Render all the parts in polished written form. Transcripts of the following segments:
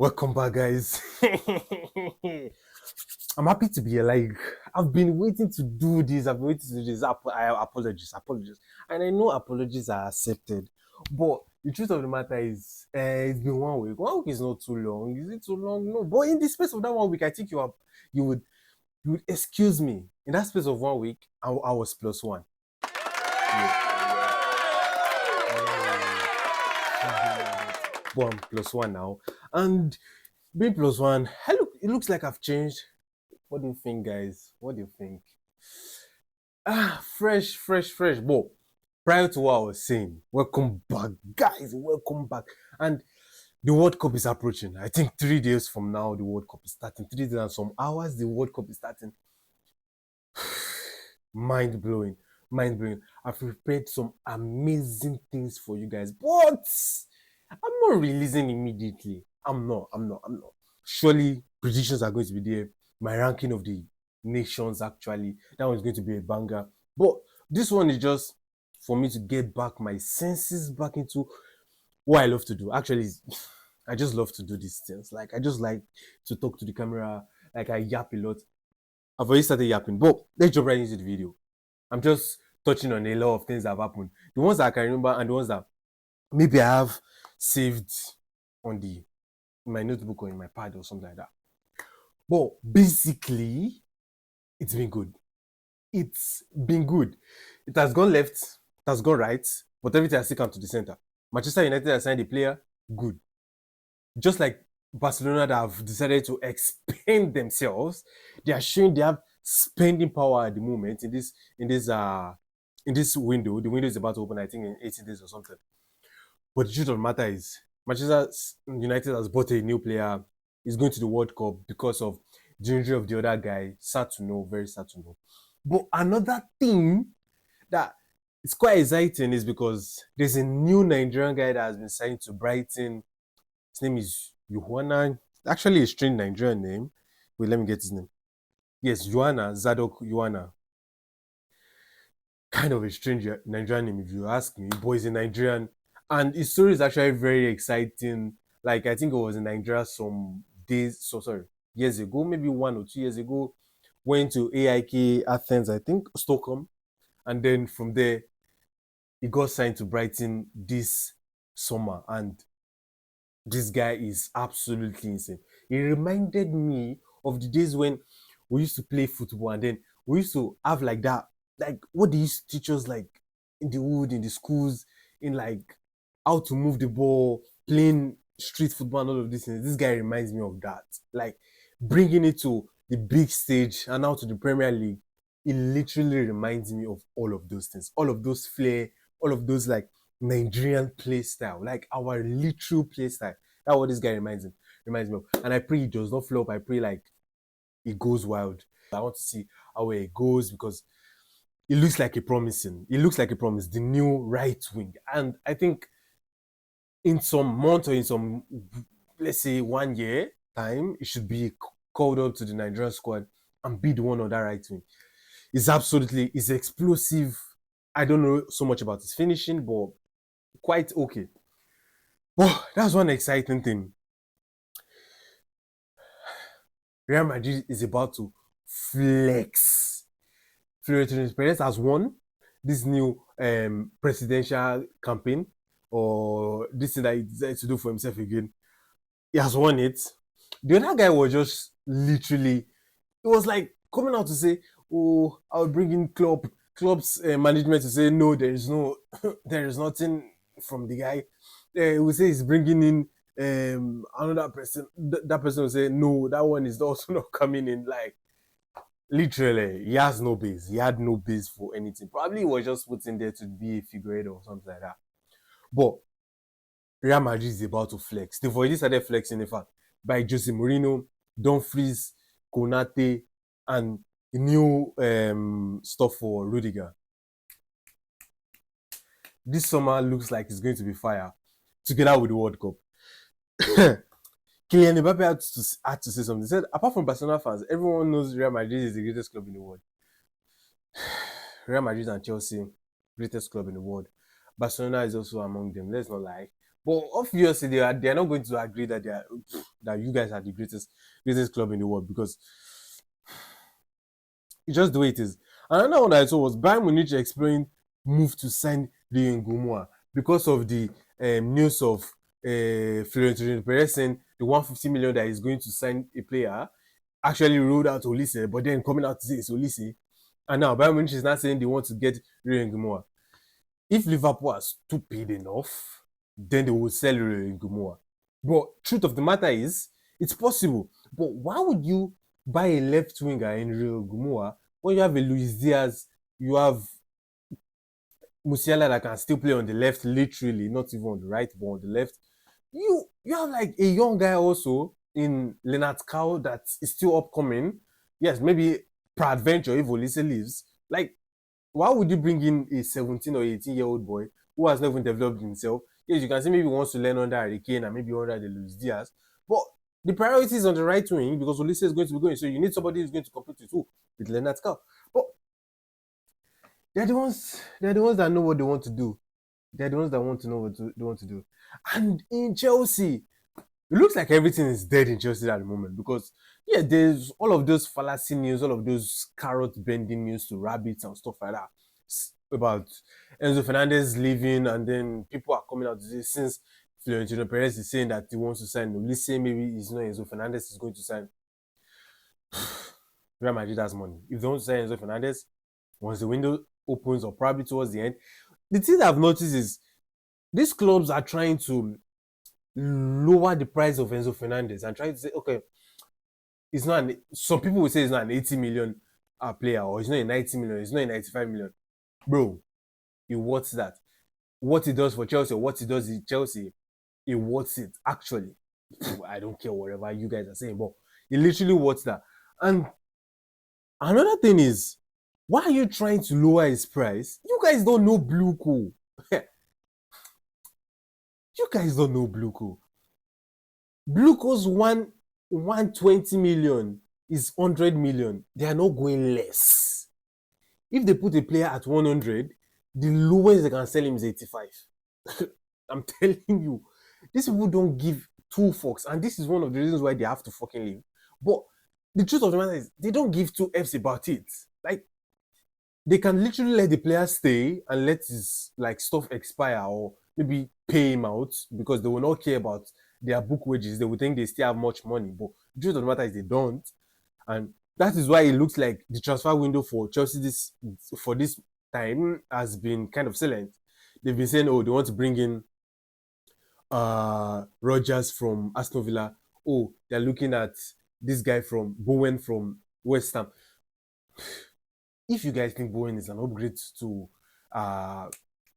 Welcome back, guys. I'm happy to be here. Like, I've been waiting to do this. I apologies. And I know apologies are accepted. But the truth of the matter is, it's been 1 week. 1 week is not too long. Is it too long? No. But in the space of that 1 week, I think you would you would excuse me. In that space of 1 week, I was plus one. Yeah. Well, I'm plus one now. And being plus one, it looks like I've changed. What do you think, guys? What do you think? Fresh. But prior to what I was saying, welcome back, guys. Welcome back. And the World Cup is approaching. I think 3 days from now, the World Cup is starting. 3 days and some hours, the World Cup is starting. Mind blowing. I've prepared some amazing things for you guys, but I'm not releasing immediately. I'm not. Surely predictions are going to be there. My ranking of the nations, actually, that one's going to be a banger. But this one is just for me to get back my senses back into what I love to do. Actually, I just love to do these things. Like, I just like to talk to the camera. Like, I yap a lot. I've already started yapping, but let's jump right into the video. I'm just touching on a lot of things that have happened. The ones that I can remember and the ones that maybe I have saved on my notebook or in my pad or something like that. But basically, it's been good. It has gone left, it has gone right, but everything has still come to the center. Manchester United has signed a player, good. Just like Barcelona that have decided to expand themselves, they are showing they have spending power at the moment in this window. The window is about to open, I think, in 18 days or something. But the truth of the matter is, Manchester United has bought a new player. He's going to the World Cup because of the injury of the other guy. Sad to know, very sad to know. But another thing that is quite exciting is because there's a new Nigerian guy that has been signed to Brighton. His name is Yohana. Actually, a strange Nigerian name. Wait, let me get his name. Yes, Zadok Yohana. Kind of a strange Nigerian name, if you ask me. But he's a Nigerian. And his story is actually very exciting. Like, I think it was in Nigeria some years ago, maybe 1 or 2 years ago. Went to AIK Athens, I think, Stockholm. And then from there, he got signed to Brighton this summer. And this guy is absolutely insane. He reminded me of the days when we used to play football and then we used to have like that, like what they used to teach us, like in the wood, in the schools, in like how to move the ball, playing street football and all of these things. This guy reminds me of that. Like bringing it to the big stage and now to the Premier League, it literally reminds me of all of those things, all of those flair, all of those like Nigerian play style, like our literal play style. That's what this guy reminds me of. And I pray he does not flop. I pray like he goes wild. I want to see how it goes because it looks like a promise. The new right wing. And I think in some month or in some, let's say 1 year time, it should be called up to the Nigerian squad and be the one on that right wing. It's explosive. I don't know so much about his finishing, but quite okay. Well, that's one exciting thing. Real Madrid is about to flex. Florentino Perez has won this new presidential campaign, or this thing that he decided to do for himself again. He has won it. The other guy was just literally, it was like coming out to say, "Oh, I'll bring in club's management to say no, there is nothing from the guy." He will say he's bringing in another person. That person will say no, that one is also not coming in. Like literally, he has no base. He had no base for anything. Probably he was just put in there to be a figurehead or something like that. But Real Madrid is about to flex. They've already started flexing, in fact, by Jose Mourinho, Dumfries, Konate, and new stuff for Rudiger. This summer looks like it's going to be fire, together with the World Cup. Kylian Mbappe had to say something. He said, apart from Barcelona fans, everyone knows Real Madrid is the greatest club in the world. Real Madrid and Chelsea, greatest club in the world. Barcelona is also among them, let's not lie. But obviously, they are not going to agree that they are. that you guys are the greatest club in the world, because it's just the way it is. Another one that I saw was Bayern Munich exploring move to sign Ryengumua because of the news of Florentino Perez saying the 150 million that is going to sign a player actually ruled out Olise, but then coming out to say it's Olise. And now Bayern Munich is not saying they want to get Ryengumua. If Liverpool are stupid enough, then they will sell Ryengumua. But truth of the matter is, it's possible. But why would you buy a left winger in Ryengumua when you have a Luis Diaz, you have Musiala that can still play on the left, literally, not even on the right, but on the left. You have like a young guy also in Leonard Cow that is still upcoming. Yes, maybe peradventure if Olise leaves. Like, why would you bring in a 17 or 18-year-old boy who has not even developed himself? Yes, you can say maybe he wants to learn under Harry Kane and maybe under the Luis Diaz. But the priority is on the right wing because Olise is going to be going. So you need somebody who's going to compete with Leonard Cow. But they're the ones that know what they want to do. They're the ones that want to know what they want to do. And in Chelsea, it looks like everything is dead in Chelsea at the moment because, yeah, there's all of those fallacy news, all of those carrot bending news to rabbits and stuff like that about Enzo Fernandez leaving, and then people are coming out to say since Florentino Perez is saying that he wants to sign Olise, maybe it's not Enzo Fernandez is going to sign. Real Madrid has money. If they want to sign Enzo Fernandez, once the window opens or probably towards the end, the thing that I've noticed is these clubs are trying to lower the price of Enzo Fernandez and try to say, okay, it's not some people will say it's not an 80 million player, or it's not a 90 million, it's not a 95 million. Bro, it worth that. What he does for Chelsea, or what he does in Chelsea, it worth it. Actually, I don't care whatever you guys are saying, but it literally worth that. And another thing is, why are you trying to lower his price? You guys don't know Blue Co. You guys don't know Blue Co. Blue Co's 120 million is 100 million. They are not going less. If they put a player at 100, the lowest they can sell him is 85. I'm telling you, these people don't give two fucks, and this is one of the reasons why they have to fucking leave. But the truth of the matter is, they don't give two F's about it. Like, they can literally let the player stay and let his like stuff expire, or maybe pay him out, because they will not care about their book wages. They will think they still have much money, but the truth of the matter is they don't. And that is why it looks like the transfer window for Chelsea this time has been kind of silent. They've been saying, oh, they want to bring in Rodgers from Aston Villa. Oh, they're looking at this guy from Bowen from West Ham. If you guys think Bowen is an upgrade to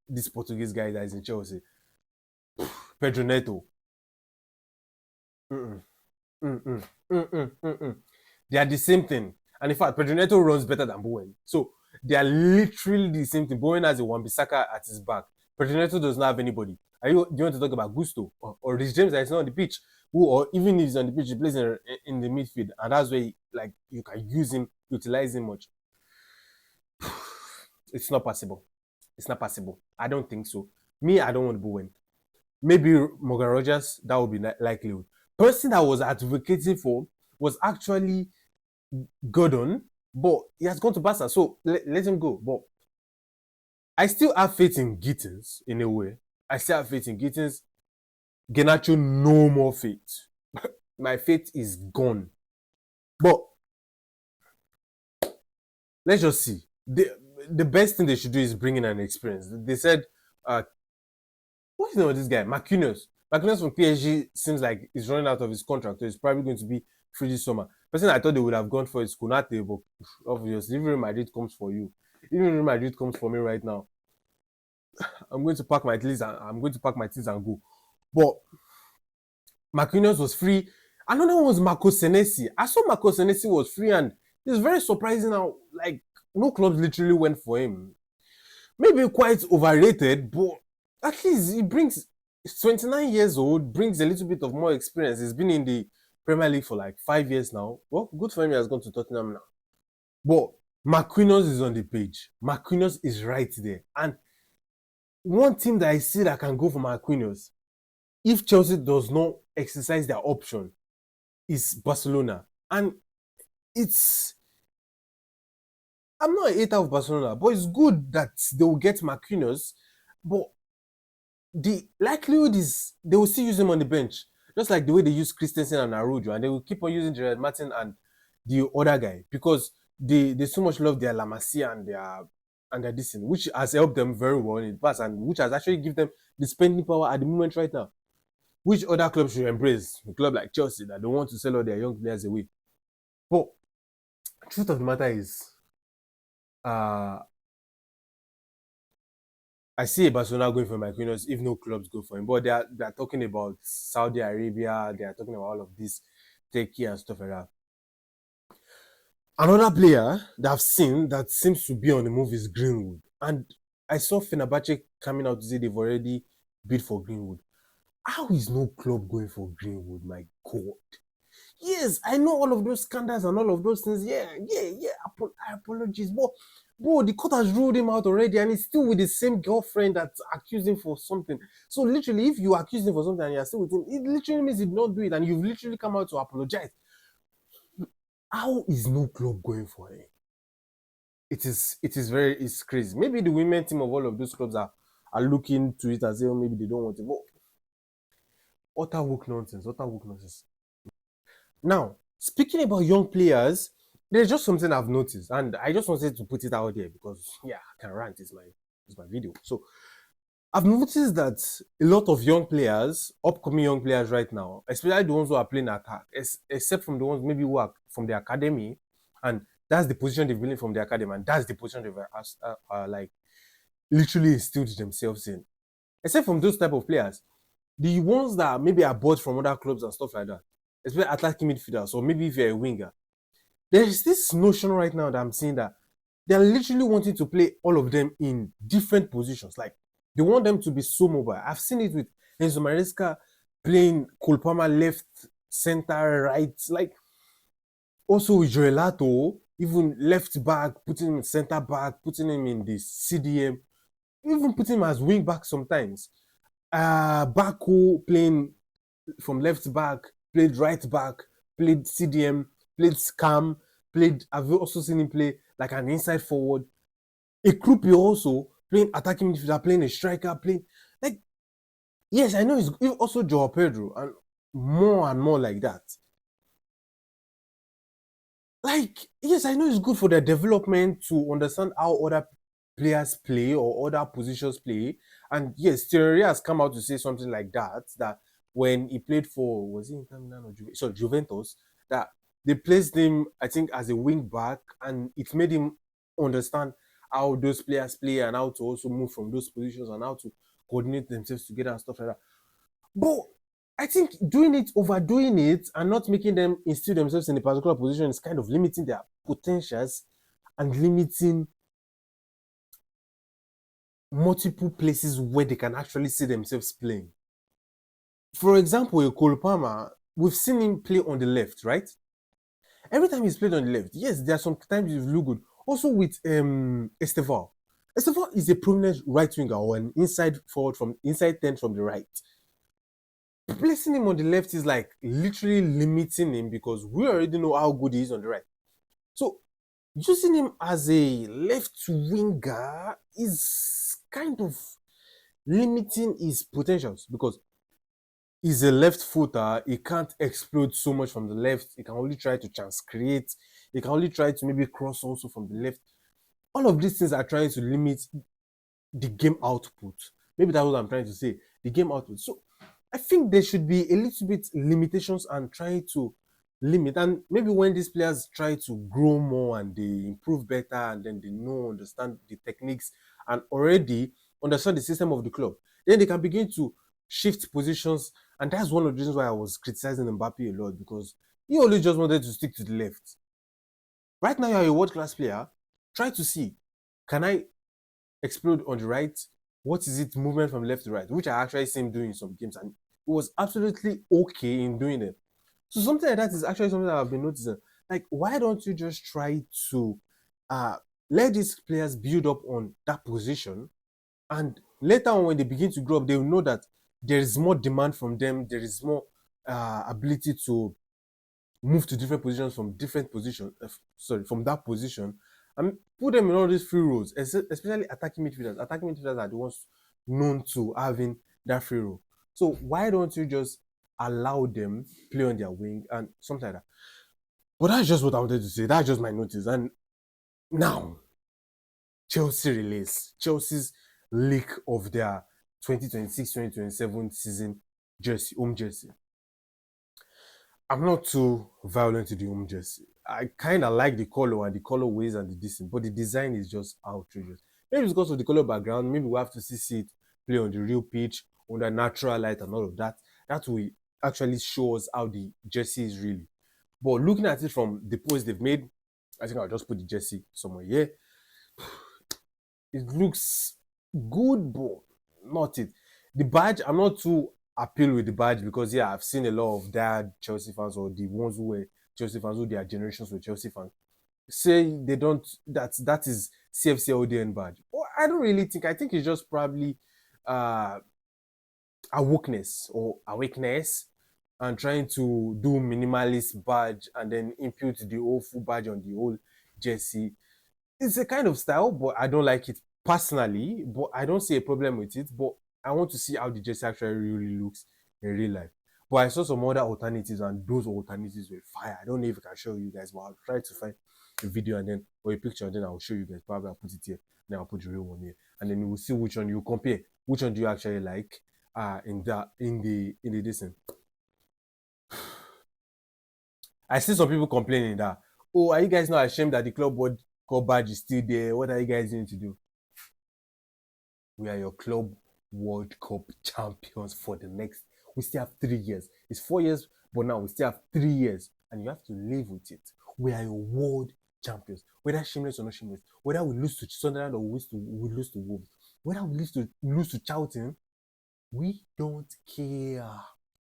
this Portuguese guy that is in Chelsea, Pedro Neto. They are the same thing. And in fact, Pedro Neto runs better than Bowen. So they are literally the same thing. Bowen has a Wan-Bissaka at his back. Pedro Neto does not have anybody. Do you want to talk about Gusto or Rich James that is not on the pitch? Or even if he's on the pitch, he plays in the midfield. And that's where you can use him, utilize him much. It's not possible. It's not possible. I don't think so. Me, I don't want Bowen. Maybe Morgan Rogers, that would be likely. Person that was advocating for was actually Gordon, but he has gone to Barca, so let him go. But I still have faith in Gittins in a way. I still have faith in Gittins. Garnacho, no more faith. My faith is gone. But let's just see. The best thing they should do is bring in an experience. They said, what's the name of this guy? Marquinhos. Marquinhos from PSG seems like he's running out of his contract, so he's probably going to be free this summer. Person I thought they would have gone for is Konate, but obviously, if Real Madrid comes for you, even Real Madrid comes for me right now, I'm going to pack my things and go. But Marquinhos was free. Another one was Marco Senesi. I saw Marco Senesi was free, and it's very surprising how no clubs literally went for him. Maybe quite overrated, but at least he brings. He's 29 years old, brings a little bit of more experience. He's been in the Premier League for 5 years now. Well, good for him, he has gone to Tottenham now. But Marquinhos is on the page. Marquinhos is right there. And one team that I see that can go for Marquinhos, if Chelsea does not exercise their option, is Barcelona. And it's I'm not a hater of Barcelona, but it's good that they will get Marquinhos. But the likelihood is they will still use him on the bench, just like the way they use Christensen and Arujo, and they will keep on using Gerard Martin and the other guy because they so much love their La Masia and their this thing, which has helped them very well in the past and which has actually given them the spending power at the moment right now. Which other club should embrace? A club like Chelsea that don't want to sell all their young players away. But truth of the matter is, uh, I see Barcelona going for Marquinhos if no clubs go for him. But they are talking about Saudi Arabia. They are talking about all of this, Turkey and stuff like that. Another player that I've seen that seems to be on the move is Greenwood. And I saw Fenerbahce coming out to say they've already bid for Greenwood. How is no club going for Greenwood? My God. Yes, I know all of those scandals and all of those things. Yeah. Apologies. But bro, the court has ruled him out already, and he's still with the same girlfriend that accused him for something. So literally, if you accuse him for something and you're still with him, it literally means he did not do it, and you've literally come out to apologize. How is no club going for him? It's crazy. Maybe the women team of all of those clubs are looking to it and say, oh, maybe they don't want it. But utter woke nonsense. Now, speaking about young players, there's just something I've noticed, and I just wanted to put it out there because I can rant. It's my video. So I've noticed that a lot of young players, upcoming young players right now, especially the ones who are playing attack, except from the ones maybe who are from the academy, and that's the position they've been in from the academy, and that's the position they've like literally instilled themselves in. Except from those type of players, the ones that maybe are bought from other clubs and stuff like that, especially attacking midfielders, or maybe if you're a winger, there's this notion right now that I'm seeing that they're literally wanting to play all of them in different positions. Like they want them to be so mobile. I've seen it with Enzo Maresca playing Cole Palmer left, center, right. Like also with Joelato, even left back, putting him in center back, putting him in the CDM, even putting him as wing back sometimes. Baku playing from left back, played right back, played CDM, played scam, I've also seen him play like an inside forward. A Krupi also playing attacking midfielder, playing a striker, playing like yes, I know he's also Joao Pedro and more like that. Like yes, I know it's good for their development to understand how other players play or other positions play. And yes, Thierry has come out to say something like that when he played for was he Inter Milan or Juventus, that they placed him, I think, as a wing back, and it made him understand how those players play and how to also move from those positions and how to coordinate themselves together and stuff like that. But I think overdoing it, and not making them instill themselves in a particular position is kind of limiting their potentials and limiting multiple places where they can actually see themselves playing. For example, a Cole Palmer, we've seen him play on the left, right? Every time he's played on the left, yes, there are some times he's look good. Also with Esteval. Esteval is a prominent right winger or an inside forward from inside 10 from the right. Placing him on the left is like literally limiting him because we already know how good he is on the right. So using him as a left winger is kind of limiting his potentials because he's a left footer. He can't explode so much from the left. He can only try to chance create. He can only try to maybe cross also from the left. All of these things are trying to limit the game output. Maybe that's what I'm trying to say. The game output. So I think there should be a little bit limitations and trying to limit. And maybe when these players try to grow more and they improve better and then they understand the techniques and already understand the system of the club, then they can begin to shift positions. And that's one of the reasons why I was criticizing Mbappe a lot, because he only just wanted to stick to the left. Right now, you're a world-class player. Try to see, can I explode on the right? What is it, movement from left to right? Which I actually see him doing in some games, and it was absolutely okay in doing it. So something like that is actually something that I've been noticing. Like, why don't you just try to let these players build up on that position, and later on when they begin to grow up, they will know that there is more demand from them. There is more ability to move to different positions from different position, from that position, and put them in all these free roles, especially attacking midfielders. Attacking midfielders are the ones known to having that free role. So why don't you just allow them play on their wing and something like that? But that's just what I wanted to say. That's just my notice. And now, Chelsea release. Chelsea's leak of their 2026-2027 season jersey, home jersey. I'm not too violent to the home jersey. I kind of like the color and the colorways and the design, but the design is just outrageous. Maybe it's because of the color background. Maybe we have to see it play on the real pitch, under natural light and all of that. That will actually show us how the jersey is really. But looking at it from the post they've made, I think I'll just put the jersey somewhere here. It looks good, but not it. The badge, I'm not too appeal with the badge because I've seen a lot of dad Chelsea fans or the ones who were Chelsea fans who their generations were Chelsea fans say they don't, that is CFCLDN badge. But I don't really think. I think it's just probably awakeness and trying to do minimalist badge and then impute the whole full badge on the whole jersey. It's a kind of style, but I don't like it personally. But I don't see a problem with it. But I want to see how the jersey actually really looks in real life. But I saw some other alternatives, and those alternatives were fire. I don't know if I can show you guys, but I'll try to find a video and then or a picture, and then I'll show you guys. Probably I'll put it here, then I'll put the real one here, and then we'll see which one you compare. Which one do you actually like? In the distance. I see some people complaining that, oh, are you guys not ashamed that the club World Cup badge is still there? What are you guys going to do? We are your club World Cup champions for the next. We still have 3 years. It's 4 years, but now we still have 3 years, and you have to live with it. We are your world champions, whether shameless or not shameless. Whether we lose to Sunderland or we lose to Wolves, whether we lose to Charlton, we don't care.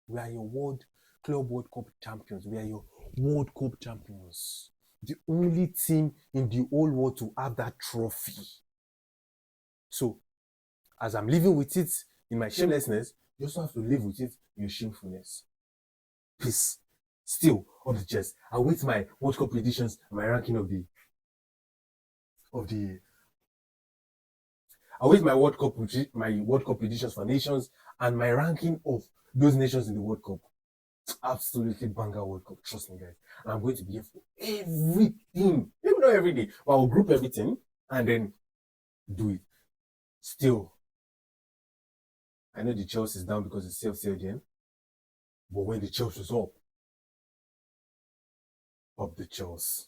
We are your club World Cup champions. We are your World Cup champions. The only team in the whole world to have that trophy. So, as I'm living with it in my shamelessness, you also have to live with it in your shamefulness. Peace. Still, on the chest, I wait my World Cup predictions and my ranking of the. I wait my World Cup predictions for nations and my ranking of those nations in the World Cup. Absolutely banger World Cup, trust me, guys. And I'm going to be here for everything. Maybe not every day, but I'll group everything and then do it. Still, I know the Chelsea is down because it's CFC again. But when the Chelsea was up the Chelsea.